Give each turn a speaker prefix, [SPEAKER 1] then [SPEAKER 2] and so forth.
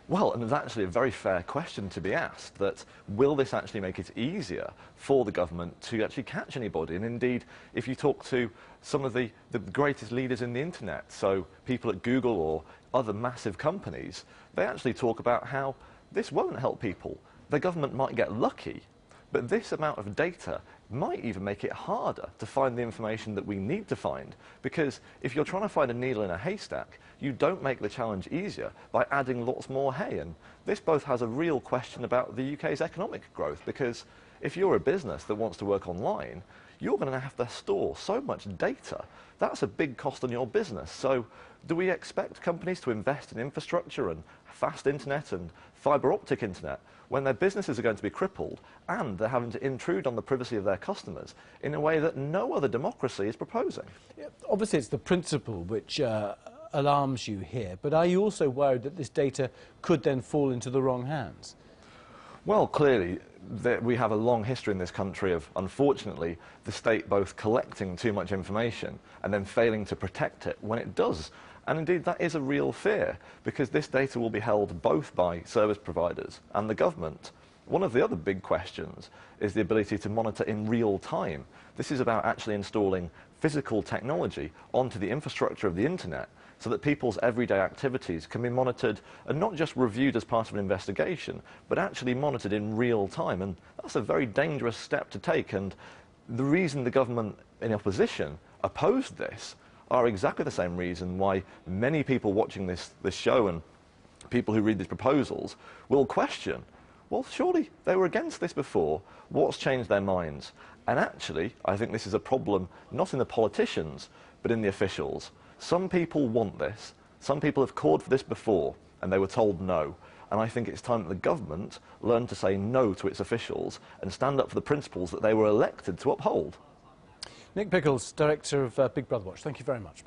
[SPEAKER 1] Well, and it's actually a very fair question to be asked, that will this actually make it easier for the government to actually catch anybody? And indeed, if you talk to some of the greatest leaders in the internet, so people at Google or other massive companies, they actually talk about how this won't help people. The government might get lucky, but this amount of data might even make it harder to find the information that we need to find, because if you're trying to find a needle in a haystack, you don't make the challenge easier by adding lots more hay. And this both has a real question about the UK's economic growth, because if you're a business that wants to work online, you're going to have to store so much data. That's a big cost on your business. So do we expect companies to invest in infrastructure and fast internet and fibre optic internet when their businesses are going to be crippled and they're having to intrude on the privacy of their customers in a way that no other democracy is proposing?
[SPEAKER 2] Yeah, obviously it's the principle which alarms you here, but are you also worried that this data could then fall into the wrong hands?
[SPEAKER 1] Well, clearly, we have a long history in this country of, unfortunately, the state both collecting too much information and then failing to protect it when it does. And indeed, that is a real fear, because this data will be held both by service providers and the government. One of the other big questions is the ability to monitor in real time. This is about actually installing physical technology onto the infrastructure of the internet so that people's everyday activities can be monitored and not just reviewed as part of an investigation, but actually monitored in real time. And that's a very dangerous step to take. And the reason the government in opposition opposed this are exactly the same reason why many people watching this show and people who read these proposals will question, well, surely they were against this before. What's changed their minds? And actually, I think this is a problem not in the politicians, but in the officials. Some people want this. Some people have called for this before, and they were told no. And I think it's time that the government learn to say no to its officials and stand up for the principles that they were elected to uphold.
[SPEAKER 2] Nick Pickles, Director of Big Brother Watch, thank you very much.